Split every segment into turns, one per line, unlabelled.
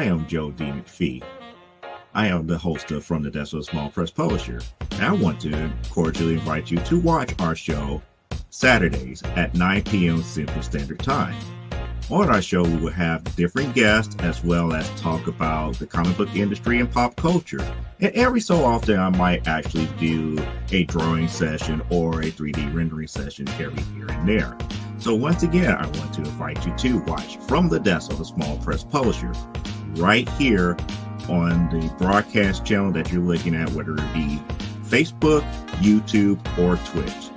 I am Joe D. McPhee. I am the host of From the Desk of a Small Press Publisher, and I want to cordially invite you to watch our show Saturdays at 9 p.m. Central Standard Time. On our show, we will have different guests as well as talk about the comic book industry and pop culture. And every so often, I might actually do a drawing session or a 3D rendering session every here and there. So once again, I want to invite you to watch From the Desk of a Small Press Publisher right here on the broadcast channel that you're looking at, whether it be Facebook, YouTube, or Twitch.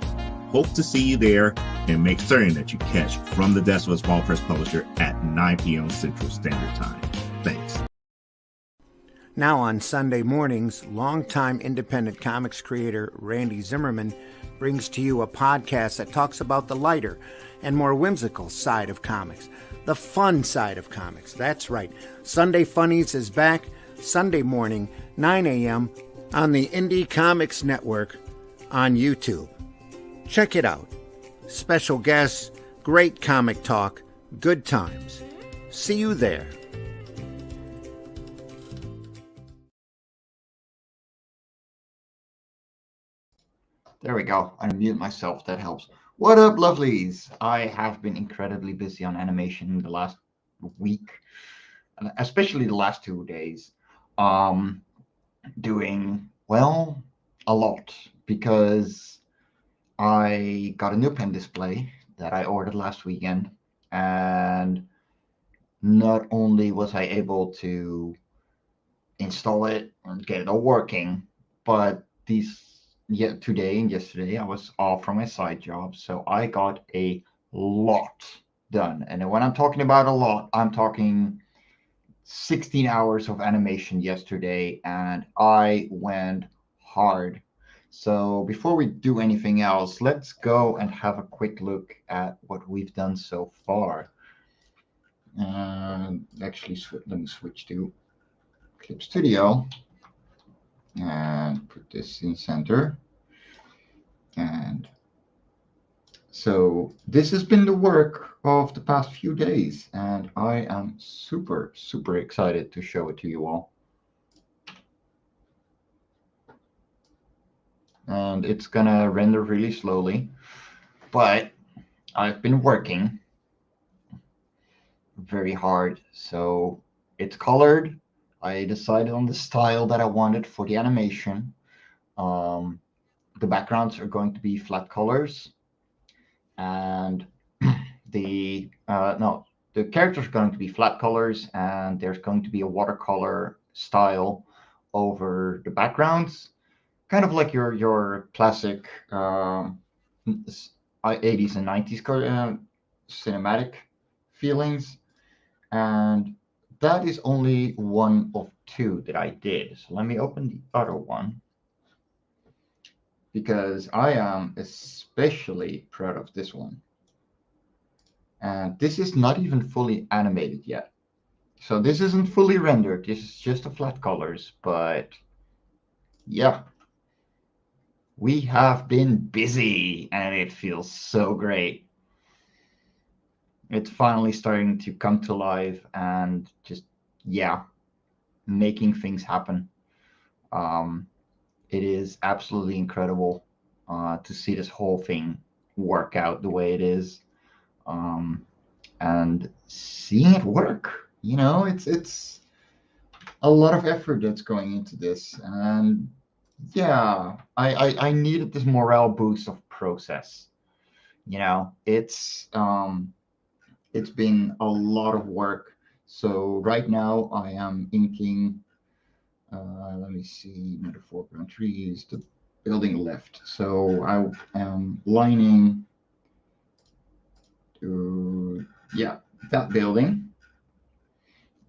Hope to see you there, and make certain that you catch From the Desk of a Small Press Publisher at 9 p.m. Central Standard Time. Thanks.
Now on Sunday mornings, longtime independent comics creator Randy Zimmerman brings to you a podcast that talks about the lighter and more whimsical side of comics, the fun side of comics. That's right. Sunday Funnies is back Sunday morning, 9 a.m. on the Indie Comics Network on YouTube. Check it out. Special guests, great comic talk, good times. See you there.
There we go. I unmute myself. That helps. What up, lovelies? I have been incredibly busy on animation the last week, especially the last 2 days. Doing, well, a lot, because I got a new pen display that I ordered last weekend, and not only was I able to install it and get it all working, but today and yesterday I was off from my side job, so I got a lot done. And when I'm talking about a lot, I'm talking 16 hours of animation yesterday, and I went hard. So before we do anything else, let's go and have a quick look at what we've done so far. Actually, let me switch to Clip Studio and put this in center. And so this has been the work of the past few days, and I am super, super excited to show it to you all. And it's gonna render really slowly, but I've been working very hard. So it's colored. I decided on the style that I wanted for the animation. The backgrounds are going to be flat colors, and the characters are going to be flat colors, and there's going to be a watercolor style over the backgrounds, kind of like your classic 80s and 90s cinematic feelings. And that is only one of two that I did. So let me open the other one, because I am especially proud of this one. And this is not even fully animated yet. So this isn't fully rendered. This is just the flat colors. But yeah, we have been busy, and it feels so great. It's finally starting to come to life, and just, yeah, making things happen. It is absolutely incredible to see this whole thing work out the way it is, and seeing it work. You know, it's a lot of effort that's going into this, and yeah, I needed this morale boost of process. You know, it's been a lot of work. So right now I am inking. Let me see, another foreground trees, the building left. So I am lining to, yeah, that building.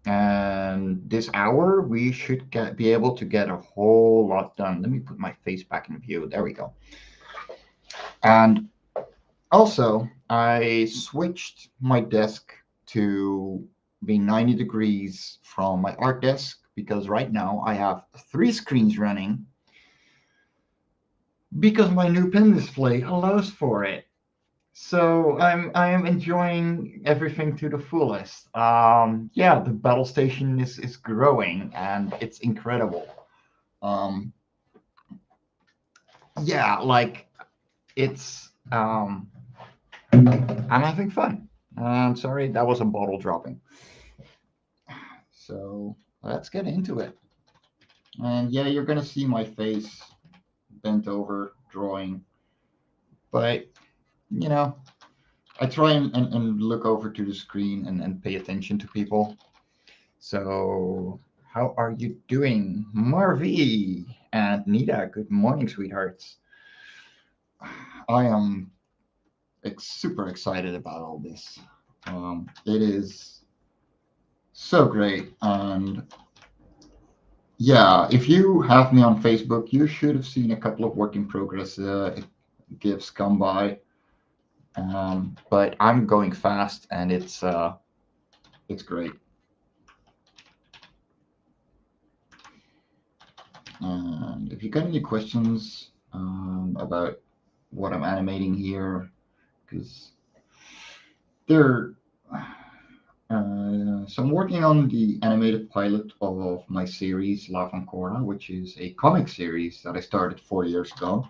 And this hour, we should be able to get a whole lot done. Let me put my face back in view. There we go. And also, I switched my desk to be 90 degrees from my art desk, because right now I have 3 screens running, because my new pen display allows for it. So I am enjoying everything to the fullest. Yeah, the battle station is growing and it's incredible. Um, yeah, like it's I'm having fun. Sorry, that was a bottle dropping. So let's get into it. And yeah, you're gonna see my face bent over drawing, but you know, I try and look over to the screen and pay attention to people. So, how are you doing, Marvy and Nita? Good morning, sweethearts. I am super excited about all this. It is so great. And yeah, if you have me on Facebook, you should have seen a couple of work in progress gifs come by. But I'm going fast, and it's great. And if you got any questions about what I'm animating here, because there, so I'm working on the animated pilot of my series Loughran, which is a comic series that I started 4 years ago.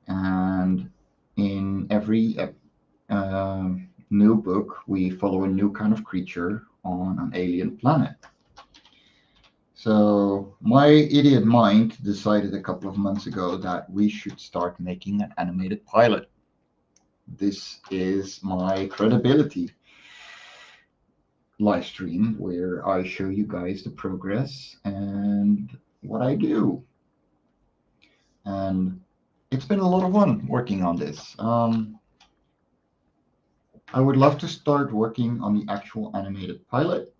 And in every new book, we follow a new kind of creature on an alien planet. So my idiot mind decided a couple of months ago that we should start making an animated pilot. This is my credibility live stream where I show you guys the progress and what I do. And it's been a lot of fun working on this. I would love to start working on the actual animated pilot.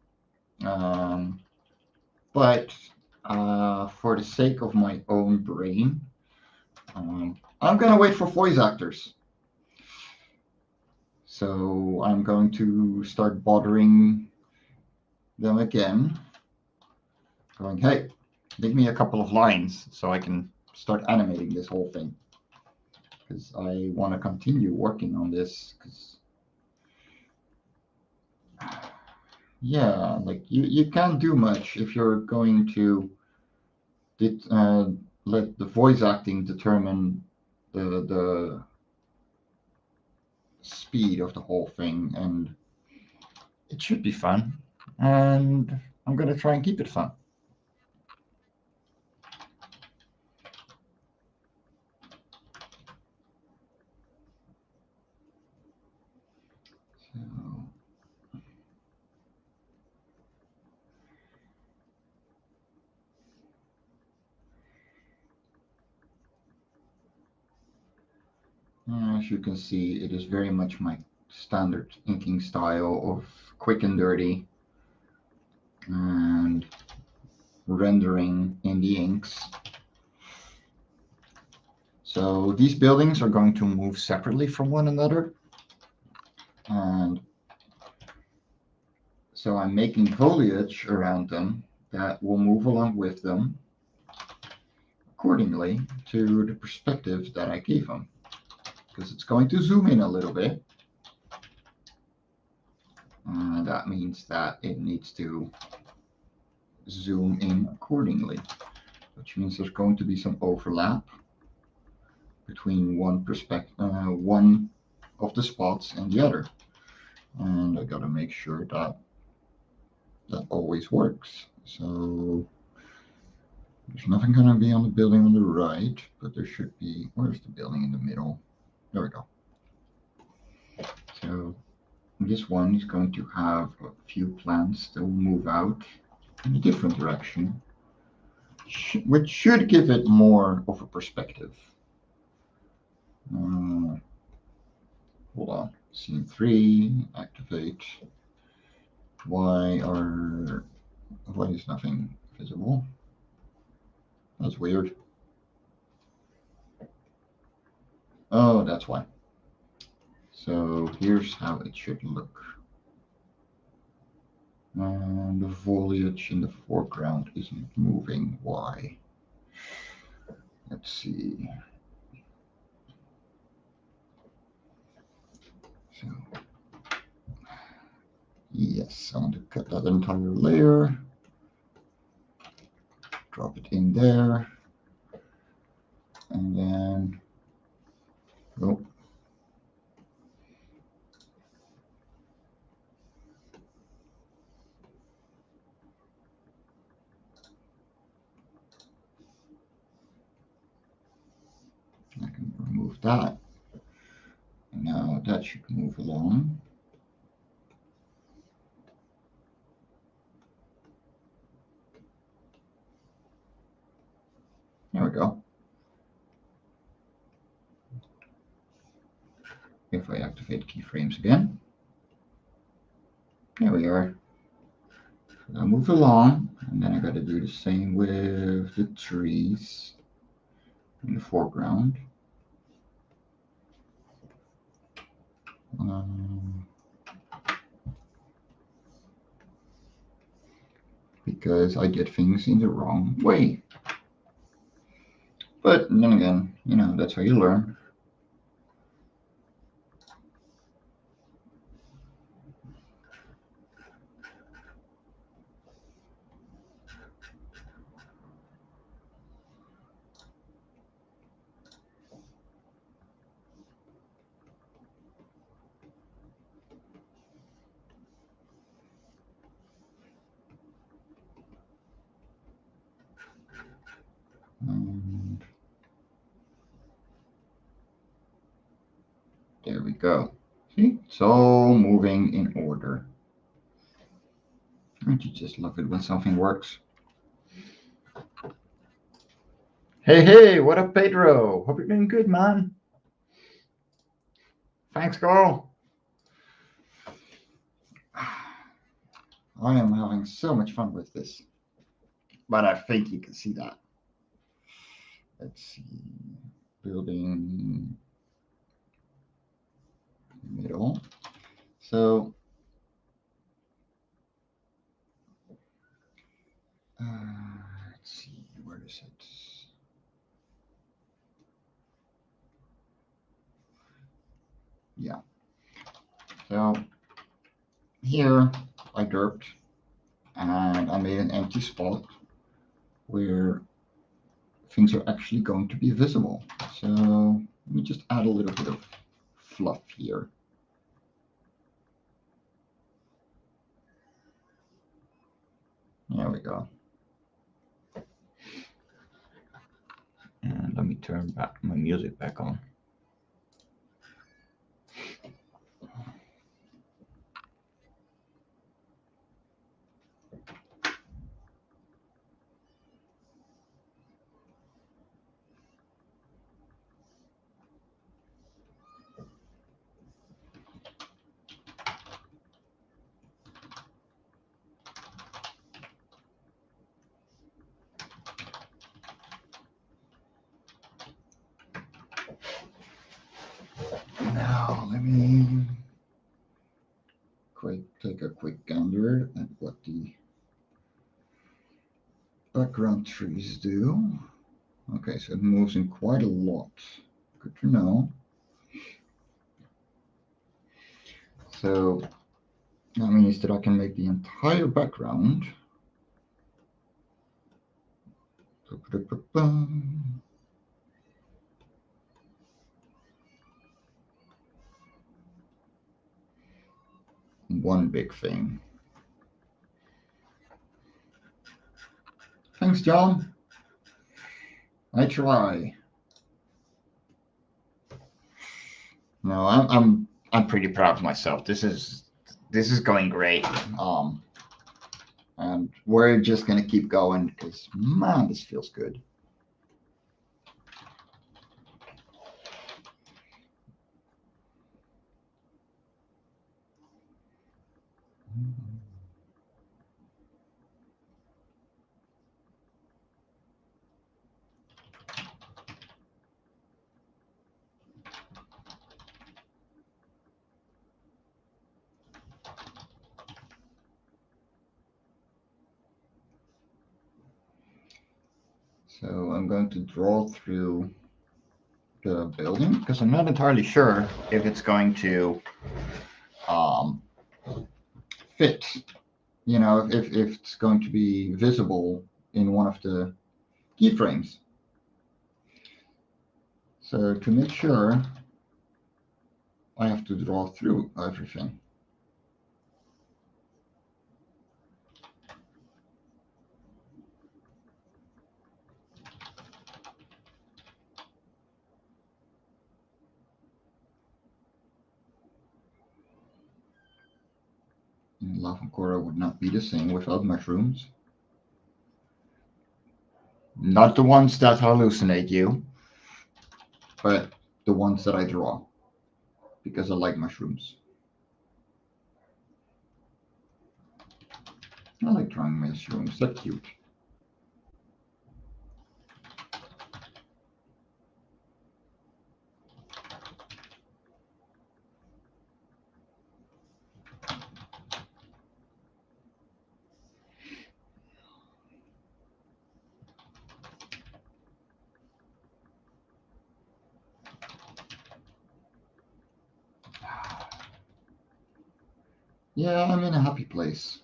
But for the sake of my own brain, I'm going to wait for voice actors. So I'm going to start bothering them again, going, hey, give me a couple of lines so I can start animating this whole thing. Because I want to continue working on this. Because, yeah, like you can't do much if you're going to let the voice acting determine the speed of the whole thing, and it should be fun, and I'm going to try and keep it fun. As you can see, it is very much my standard inking style of quick and dirty and rendering in the inks. So these buildings are going to move separately from one another, and so I'm making foliage around them that will move along with them accordingly to the perspective that I gave them, because it's going to zoom in a little bit. That means that it needs to zoom in accordingly, which means there's going to be some overlap between one of the spots and the other. And I got to make sure that that always works. So there's nothing going to be on the building on the right, but there should be. Where's the building in the middle? There we go. So this one is going to have a few plants that will move out in a different direction, which should give it more of a perspective. Hold on. Scene 3, activate. Why is nothing visible? That's weird. Oh, that's why. So here's how it should look. And the foliage in the foreground isn't moving. Why? Let's see. So, yes, I want to cut that entire layer, drop it in there, and then, oh, I can remove that. And now that should move along. There we go. If I activate keyframes again, there we are. I'll move along, and then I got to do the same with the trees in the foreground. Because I did things in the wrong way. But then again, you know, that's how you learn. And there we go. See, it's all moving in order. Don't you just love it when something works? Hey, what up, Pedro? Hope you're doing good, man. Thanks, Carl. I am having so much fun with this. But I think you can see that. Let's see. Building middle. So let's see, where is it? Yeah. So here I derped and I made an empty spot where things are actually going to be visible. So let me just add a little bit of fluff here. There we go. And let me turn back my music back on. Now let me take a quick gander at what the background trees do. Okay, so it moves in quite a lot. Good to know. So that means that I can make the entire background one big thing. Thanks, John. I try. No, I'm pretty proud of myself. This is going great. And we're just gonna keep going because man, this feels good. So I'm going to draw through the building because I'm not entirely sure if it's going to fit, you know, if it's going to be visible in one of the keyframes. So to make sure, I have to draw through everything. And Loughran would not be the same without mushrooms. Not the ones that hallucinate you, but the ones that I draw, because I like mushrooms. I like drawing mushrooms, they're cute. Yeah, I'm in a happy place.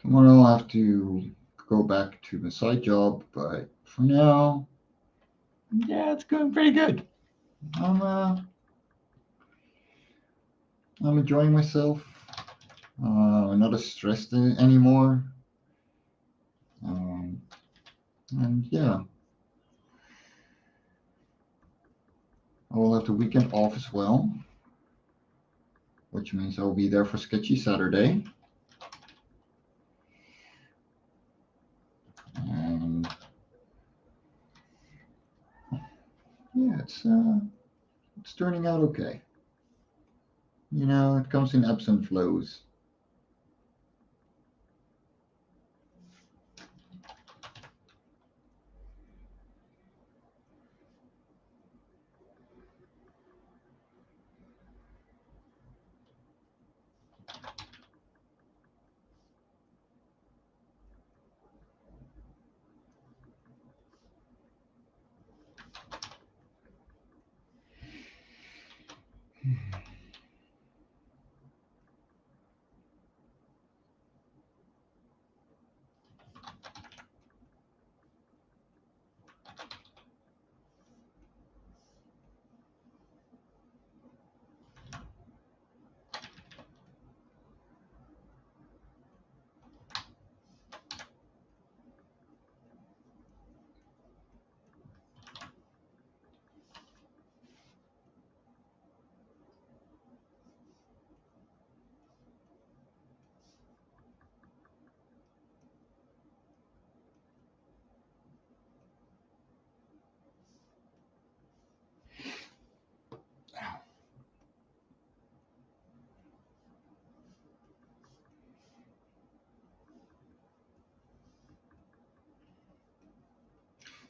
Tomorrow I'll have to go back to the side job, but for now, yeah, it's going pretty good. I'm enjoying myself. I'm not as stressed anymore. And yeah, I will have the weekend off as well, which means I'll be there for Sketchy Saturday. And yeah, it's turning out okay. You know, it comes in ebbs and flows.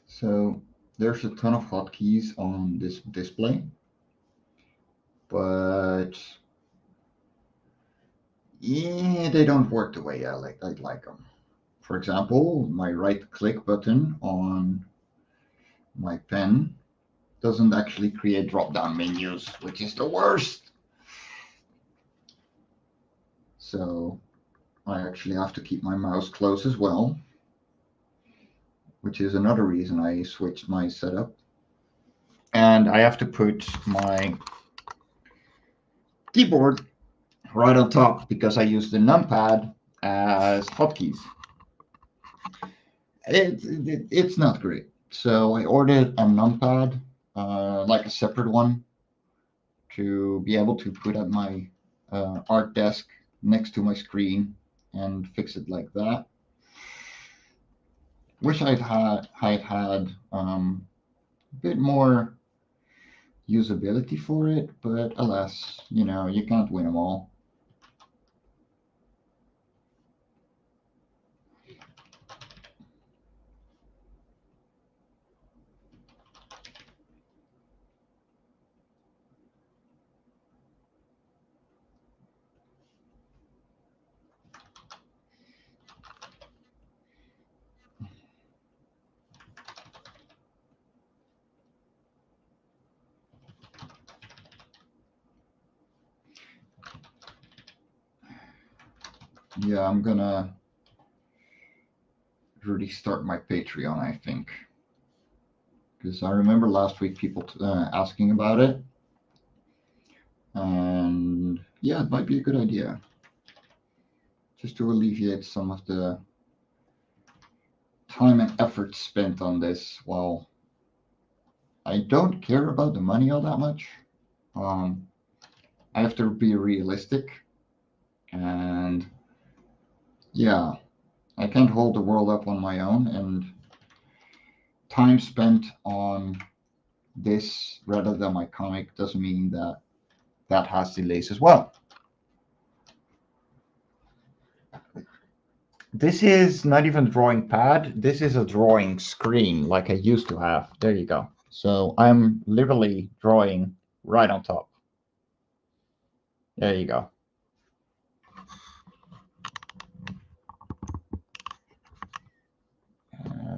So there's a ton of hotkeys on this display, but yeah, they don't work the way I'd like them. For example, my right click button on my pen doesn't actually create drop-down menus, which is the worst. So I actually have to keep my mouse close as well, which is another reason I switched my setup. And I have to put my keyboard right on top because I use the numpad as hotkeys. It's not great. So I ordered a numpad, like a separate one, to be able to put at my art desk next to my screen and fix it like that. Wish I'd had a bit more usability for it, but alas, you know, you can't win them all. Yeah, I'm gonna restart my Patreon, I think. Because I remember last week people asking about it. And yeah, it might be a good idea. Just to alleviate some of the time and effort spent on this. While I don't care about the money all that much, I have to be realistic. And yeah, I can't hold the world up on my own. And time spent on this rather than my comic doesn't mean that that has delays as well. This is not even a drawing pad. This is a drawing screen like I used to have. There you go. So I'm literally drawing right on top. There you go.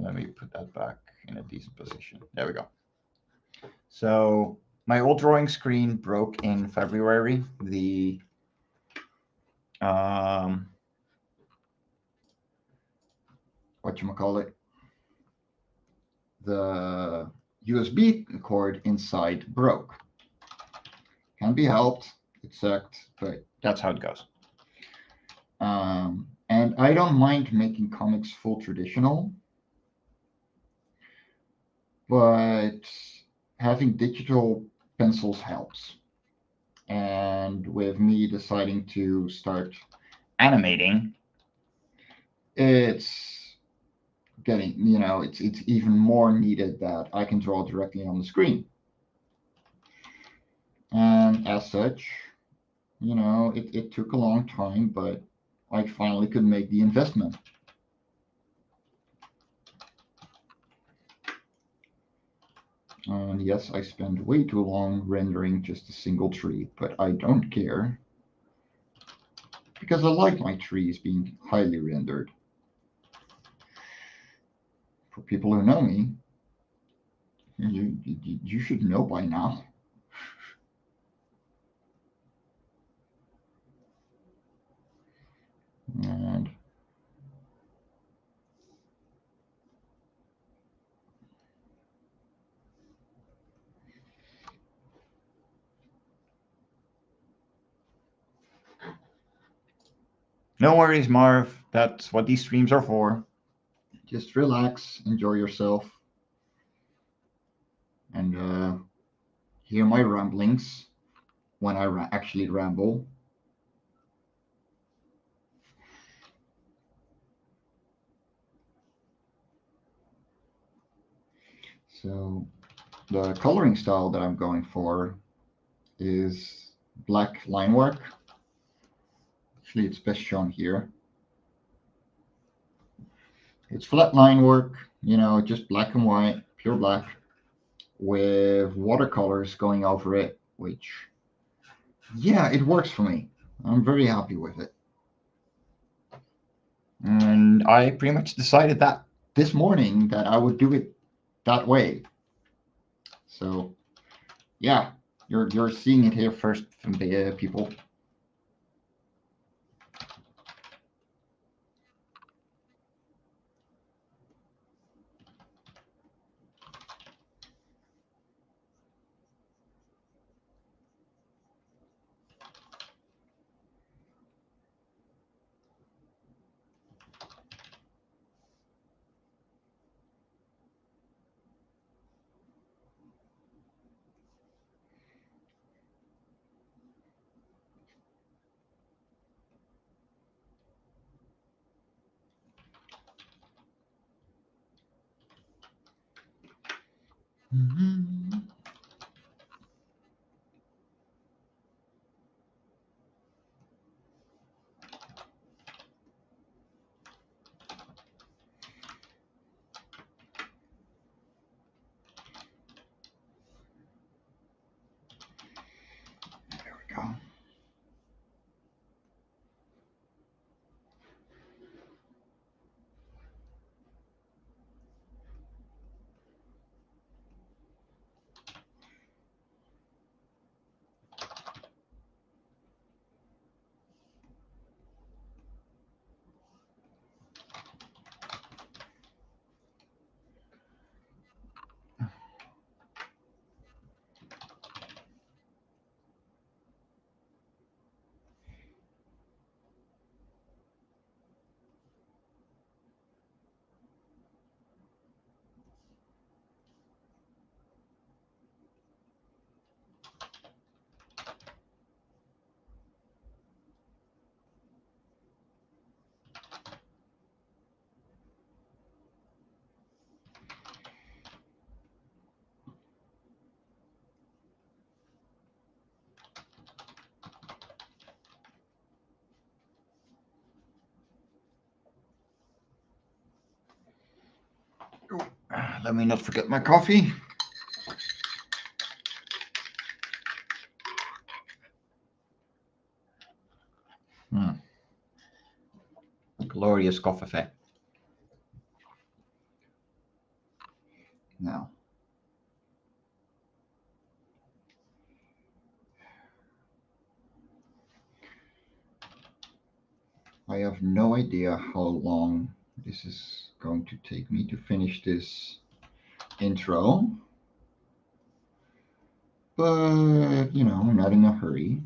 Let me put that back in a decent position. There we go. So my old drawing screen broke in February. The whatchamacallit, the USB cord inside broke. Can be helped. It sucked, but that's how it goes. And I don't mind making comics full traditional, but having digital pencils helps. And with me deciding to start animating, it's getting, it's even more needed that I can draw directly on the screen. And as such, it took a long time, but I finally could make the investment. And yes, I spent way too long rendering just a single tree, but I don't care. Because I like my trees being highly rendered. For people who know me, you should know by now. And no worries, Marv. That's what these streams are for. Just relax, enjoy yourself, and hear my ramblings when I actually ramble. So the coloring style that I'm going for is black line work. Actually, it's best shown here. It's flat line work, just black and white, pure black, with watercolors going over it, which, yeah, it works for me. I'm very happy with it. And I pretty much decided that this morning that I would do it that way. So, yeah, you're seeing it here first from the people. Mm-hmm. There we go. Let me not forget my coffee. Glorious coffee. Now, I have no idea how long this is going to take me to finish this intro, but you know, I'm not in a hurry.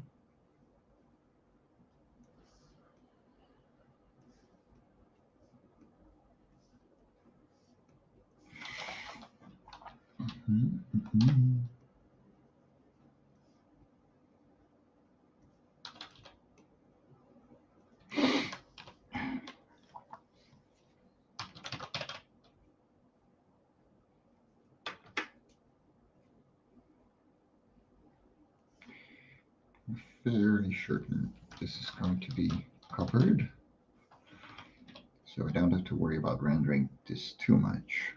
Very certain this is going to be covered, so I don't have to worry about rendering this too much.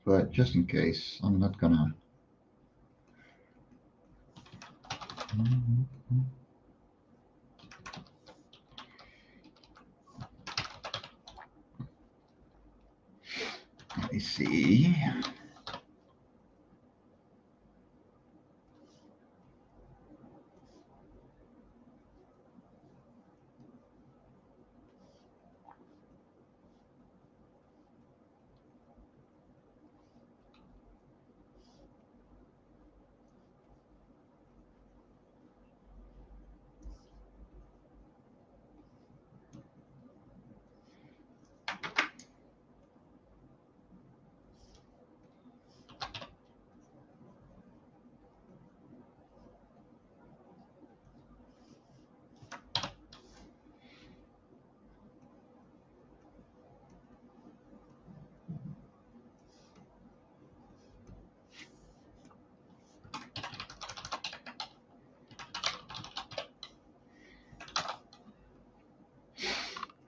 But just in case, I'm not gonna. Let me see.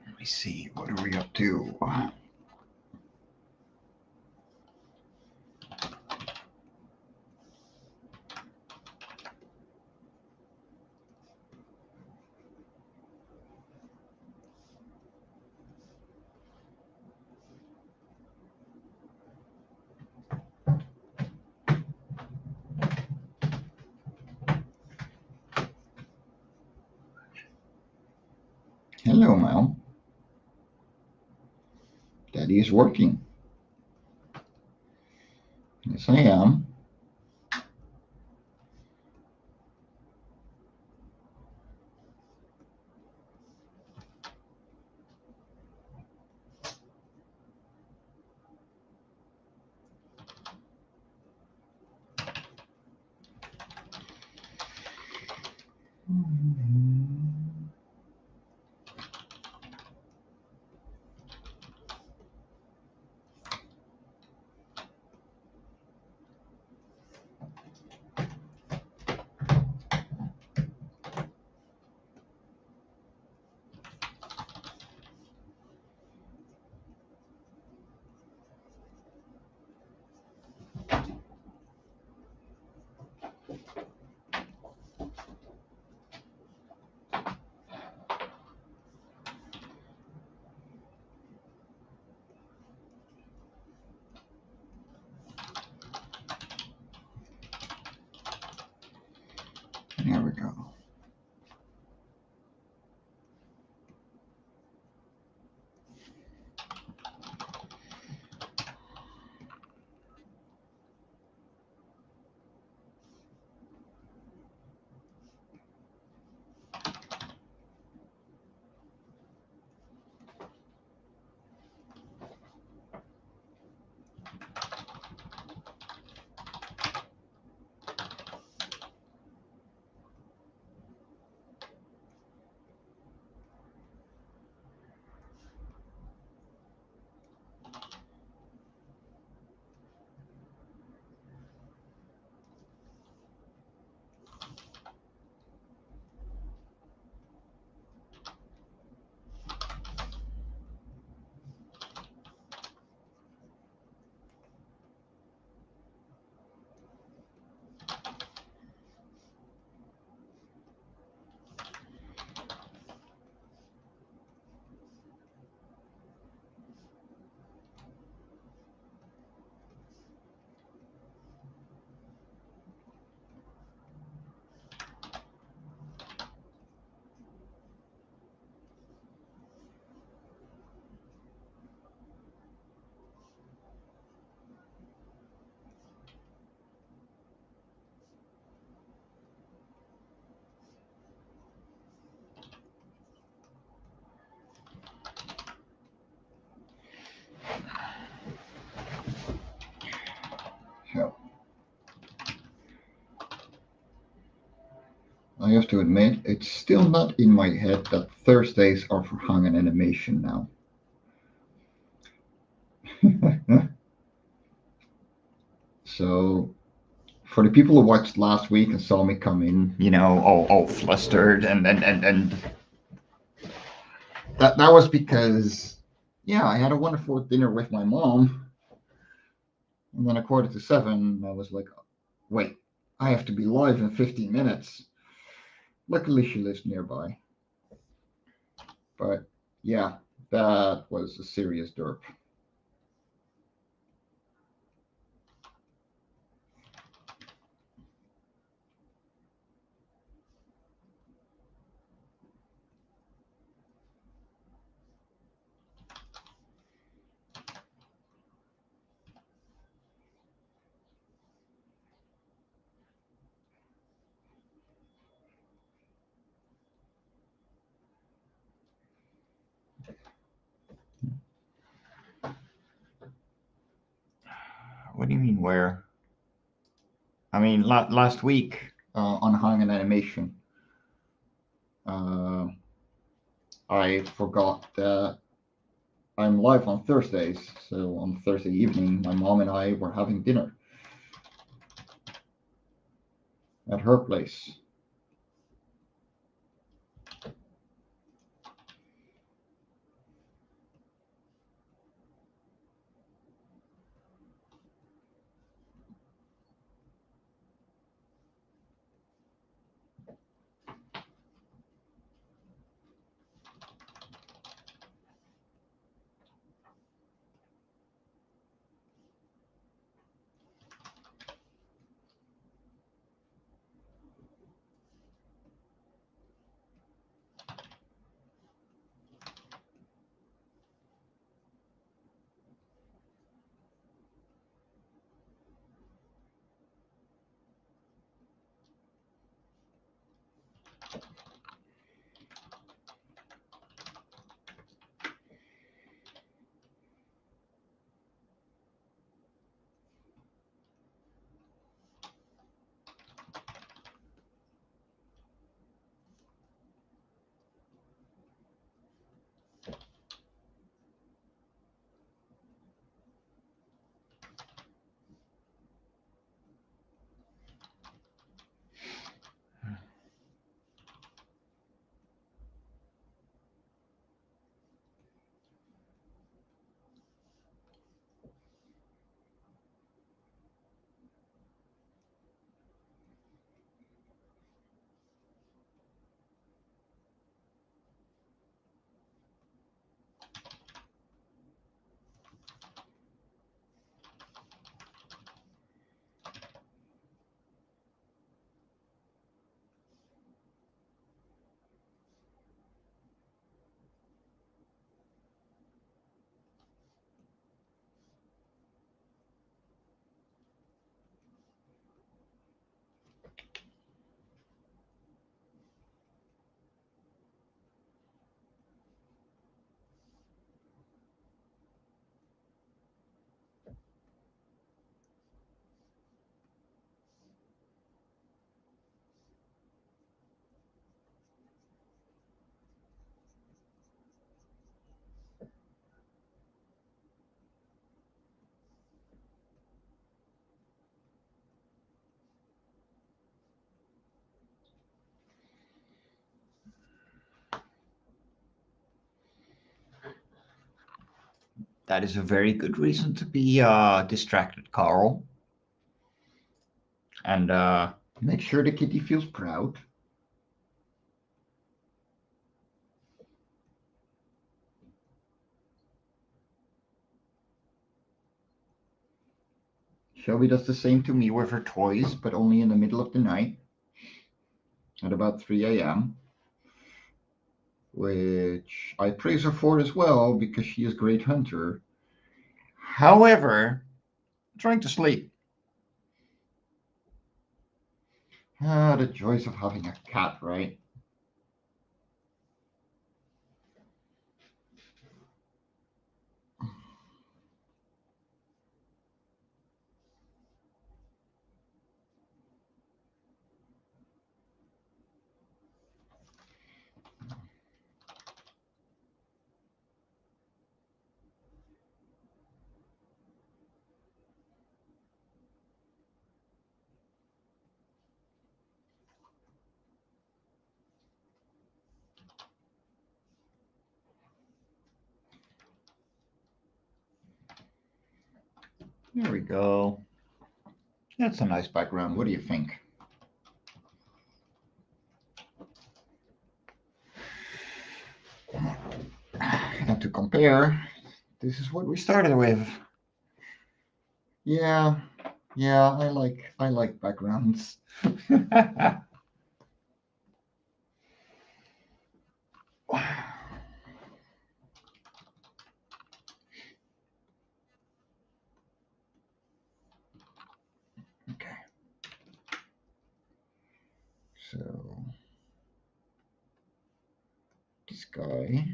Let me see, what are we up to? Hello, Mel. Daddy is working. Yes, I am. I have to admit, it's still not in my head that Thursdays are for hung and animation now. So, for the people who watched last week and saw me come in, all flustered and that was because, I had a wonderful dinner with my mom, and then 6:45, I was like, wait, I have to be live in 15 minutes. Luckily, she lives nearby. But yeah, that was a serious derp. What do you mean where? I mean, last week on Hung and Animation, I forgot that I'm live on Thursdays. So on Thursday evening, my mom and I were having dinner at her place. That is a very good reason to be distracted, Carl. And make sure the kitty feels proud. Shelby does the same to me with her toys, but only in the middle of the night at about 3 a.m., which I praise her for as well because she is a great hunter. However, trying to sleep. Ah, the joys of having a cat, right? There we go. That's a nice background. What do you think? And to compare, this is what we started with. Yeah, I like backgrounds. Okay. So this guy.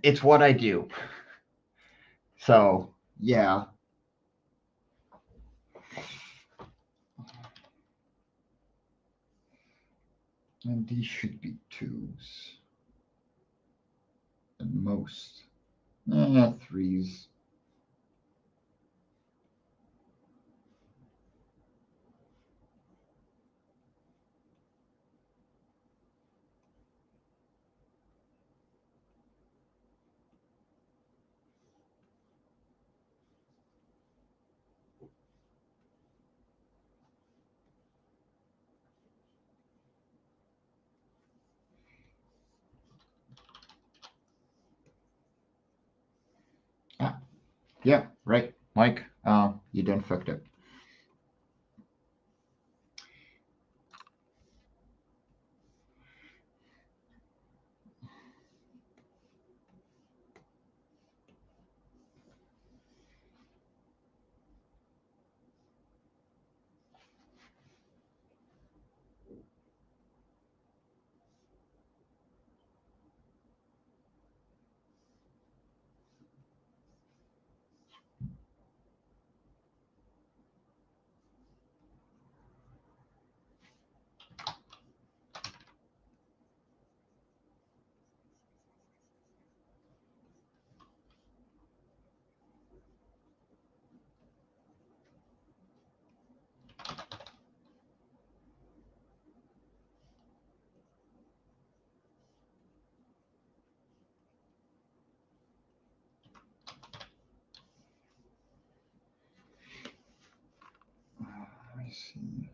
It's what I do. So, yeah. And these should be 2s. At most. 3s. Yeah, right, Mike. You done fucked up. Let me see.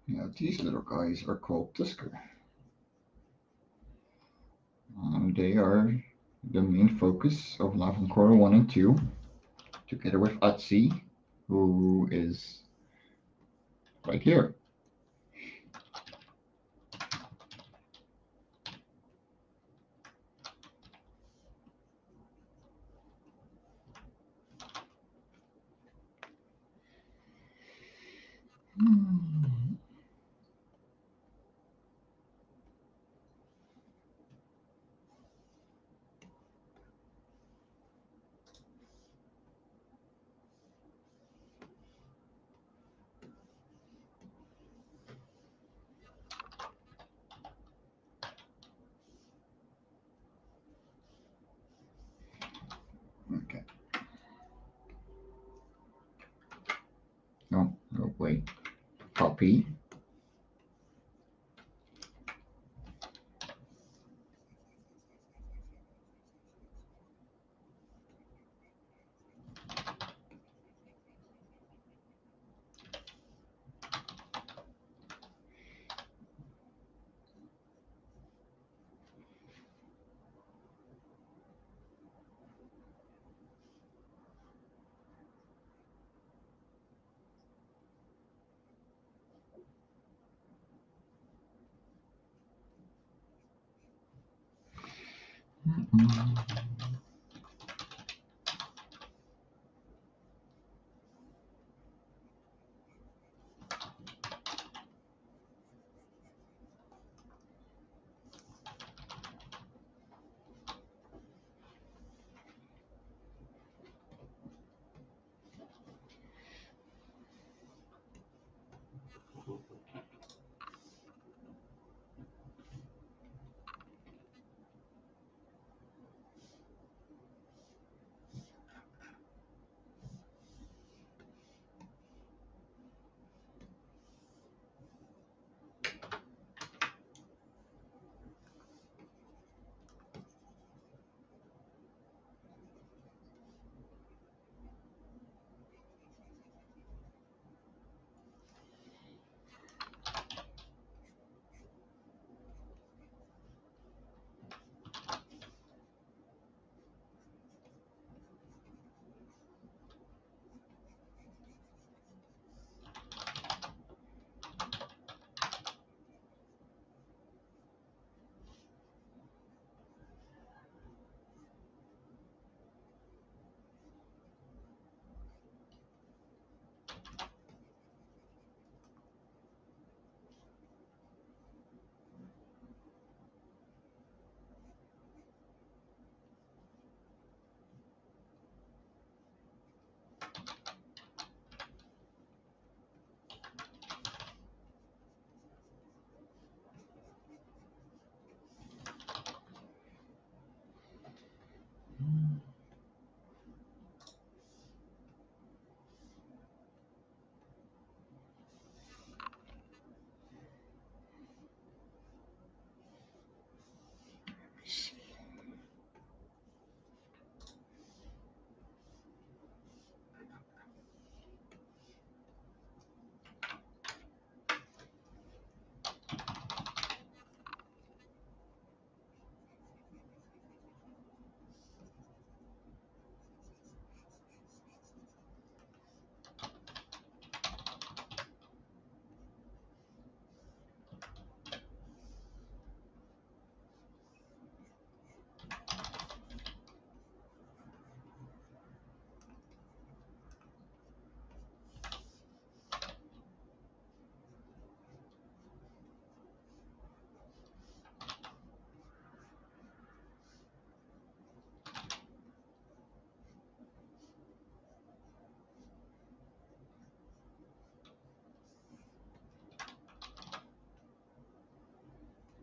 Yeah, these little guys are called Tusker. They are the main focus of Love Core 1 and 2, together with Atsi, who is right here. Okay. Oh, wait. Copy.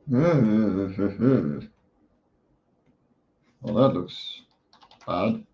Well, that looks bad.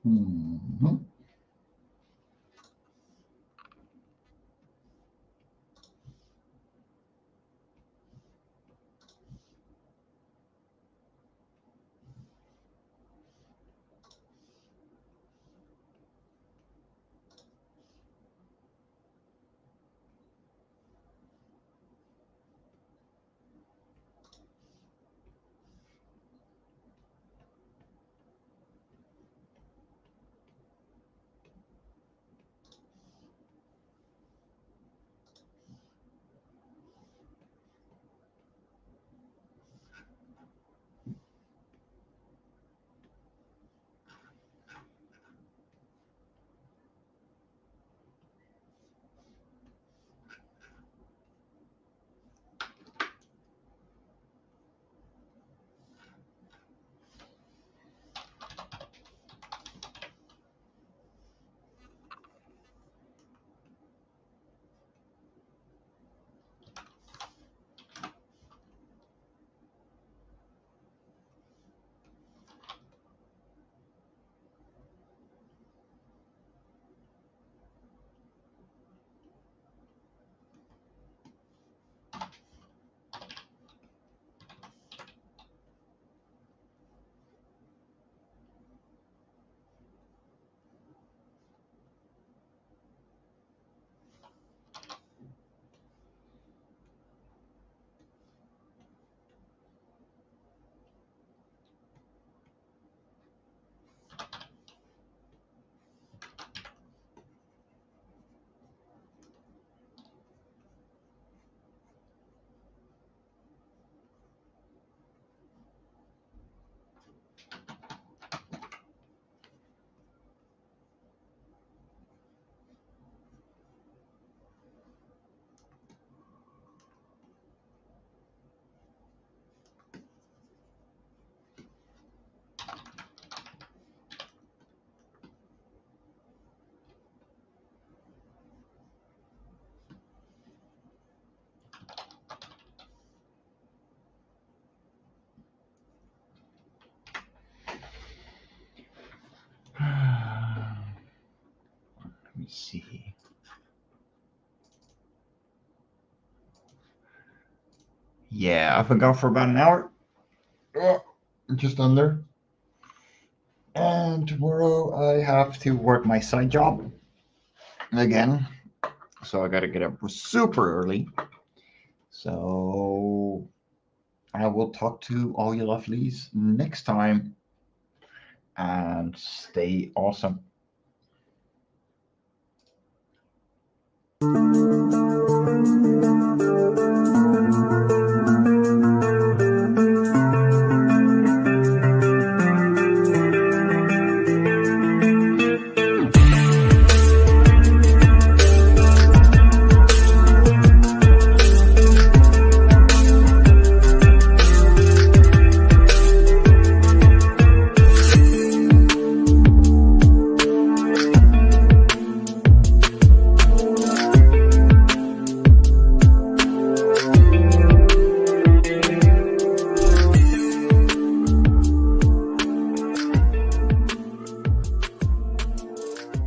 Mhm. Let me see. Yeah, I've been gone for about an hour. Oh, just under. And tomorrow I have to work my side job again. So I got to get up super early. So I will talk to all you lovelies next time. And stay awesome.